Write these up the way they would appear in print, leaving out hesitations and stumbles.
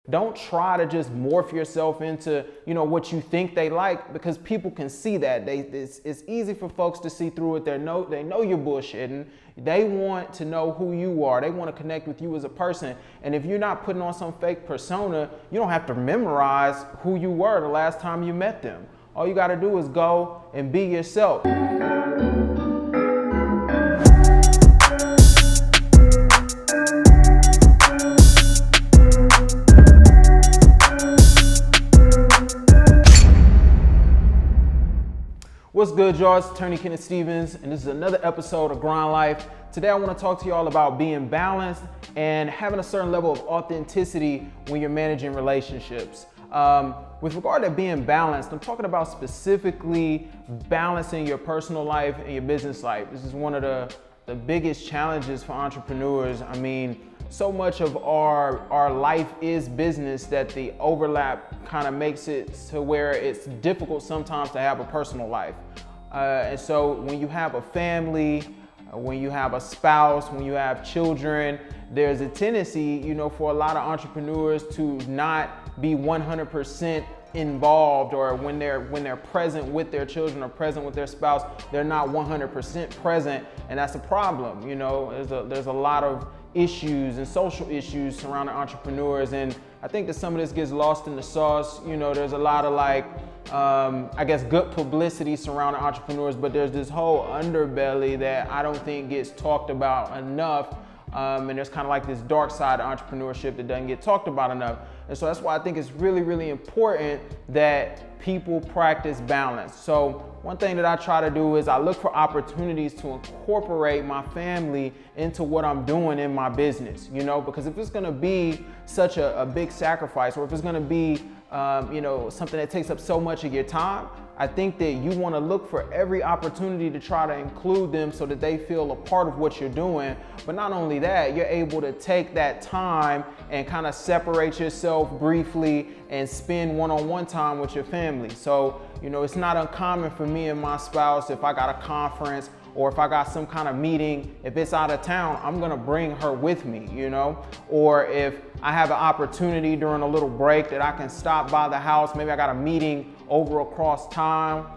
Don't try to just morph yourself into, what you think they like, because people can see that. It's easy for folks to see through it. They know you're bullshitting. They want to know who you are. They want to connect with you as a person. And if you're not putting on some fake persona, you don't have to memorize who you were the last time you met them. All you got to do is go and be yourself. What's good, y'all? It's Attorney Kenneth Stevens, and this is another episode of Grind Life. Today, I want to talk to y'all about being balanced and having a certain level of authenticity when you're managing relationships. With regard to being balanced, I'm talking about specifically balancing your personal life and your business life. This is one of the biggest challenges for entrepreneurs. I mean, so much of our life is business that the overlap kind of makes it to where it's difficult sometimes to have a personal life. And so when you have a family, when you have a spouse, when you have children, there's a tendency, for a lot of entrepreneurs to not be 100% involved, or when they're present with their children or present with their spouse, they're not 100% present, and that's a problem. There's a lot of issues and social issues surrounding entrepreneurs, and I think that some of this gets lost in the sauce. There's a lot of good publicity surrounding entrepreneurs, but there's this whole underbelly that I don't think gets talked about enough. And there's kind of like this dark side of entrepreneurship that doesn't get talked about enough. And so that's why I think it's really, really important that people practice balance. So one thing that I try to do is I look for opportunities to incorporate my family into what I'm doing in my business, because if it's gonna be such a big sacrifice, or if it's gonna be something that takes up so much of your time, I think that you want to look for every opportunity to try to include them so that they feel a part of what you're doing. But not only that, you're able to take that time and kind of separate yourself briefly and spend one-on-one time with your family. So, it's not uncommon for me and my spouse, if I got a conference or if I got some kind of meeting, if it's out of town, I'm gonna bring her with me, or if I have an opportunity during a little break that I can stop by the house, maybe I got a meeting across town,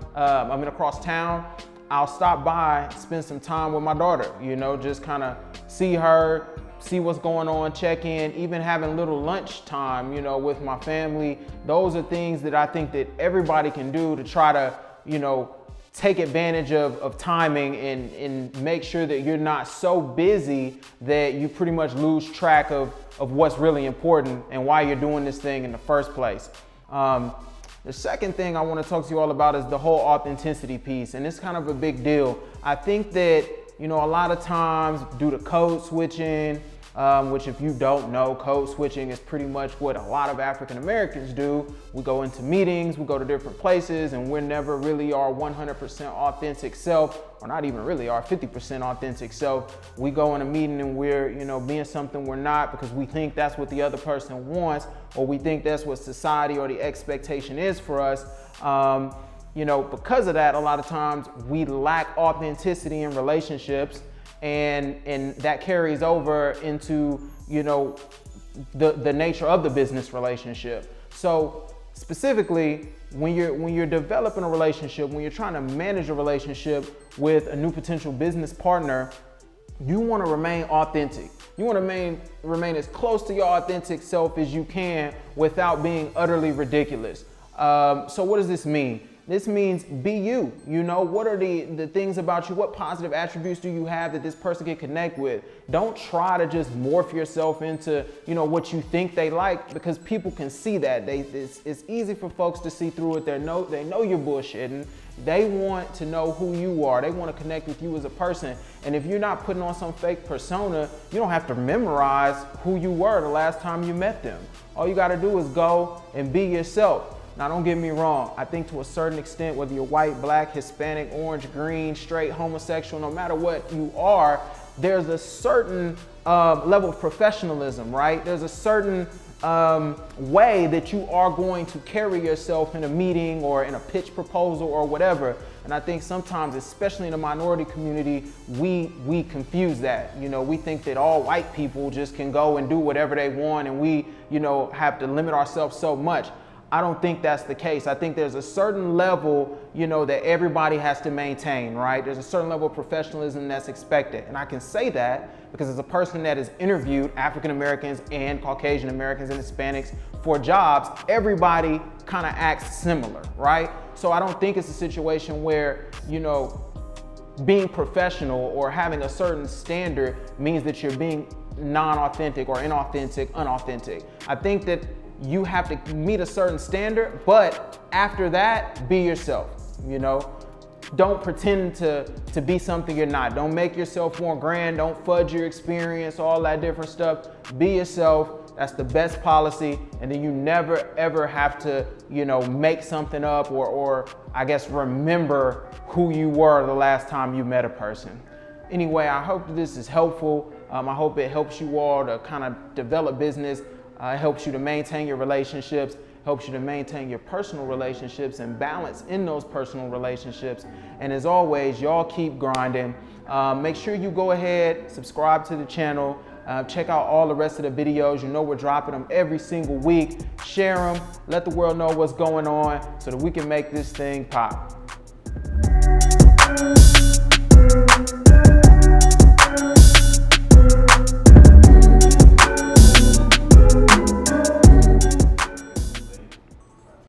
I'll stop by, spend some time with my daughter, just kind of see her, see what's going on, check in, even having little lunch time, with my family. Those are things that I think that everybody can do to try to, take advantage of timing and make sure that you're not so busy that you pretty much lose track of what's really important and why you're doing this thing in the first place. The second thing I want to talk to you all about is the whole authenticity piece, and it's kind of a big deal. I think that, a lot of times due to code switching, which if you don't know, code switching is pretty much what a lot of African Americans do. We go into meetings, we go to different places, and we're never really our 100% authentic self, or not even really our 50% authentic self. We go in a meeting and we're, being something we're not because we think that's what the other person wants, or we think that's what society or the expectation is for us. Because of that, a lot of times we lack authenticity in relationships. And that carries over into, the nature of the business relationship. So specifically, when you're developing a relationship, when you're trying to manage a relationship with a new potential business partner, you want to remain authentic. You want to remain as close to your authentic self as you can without being utterly ridiculous. So what does this mean? This means be you. What are the things about you? What positive attributes do you have that this person can connect with? Don't try to just morph yourself into, what you think they like, because people can see that. It's easy for folks to see through it. They know you're bullshitting. They want to know who you are. They want to connect with you as a person. And if you're not putting on some fake persona, you don't have to memorize who you were the last time you met them. All you got to do is go and be yourself. Now, don't get me wrong. I think to a certain extent, whether you're white, black, Hispanic, orange, green, straight, homosexual, no matter what you are, there's a certain level of professionalism, right? There's a certain way that you are going to carry yourself in a meeting or in a pitch proposal or whatever. And I think sometimes, especially in the minority community, we confuse that. You know, we think that all white people just can go and do whatever they want, and we, you know, have to limit ourselves so much. I don't think that's the case. I think there's a certain level, you know, that everybody has to maintain, right? There's a certain level of professionalism that's expected. And I can say that because as a person that has interviewed African Americans and Caucasian Americans and Hispanics for jobs, everybody kind of acts similar, right? So I don't think it's a situation where, you know, being professional or having a certain standard means that you're being non-authentic or inauthentic, unauthentic. I think that you have to meet a certain standard, but after that, be yourself, you know? Don't pretend to be something you're not. Don't make yourself more grand. Don't fudge your experience, all that different stuff. Be yourself. That's the best policy. And then you never, ever have to, you know, make something up or I guess remember who you were the last time you met a person. Anyway, I hope this is helpful. I hope it helps you all to kind of develop business. It helps you to maintain your relationships, helps you to maintain your personal relationships and balance in those personal relationships. And as always, y'all keep grinding. Make sure you go ahead, subscribe to the channel, check out all the rest of the videos. You know we're dropping them every single week. Share them, let the world know what's going on so that we can make this thing pop.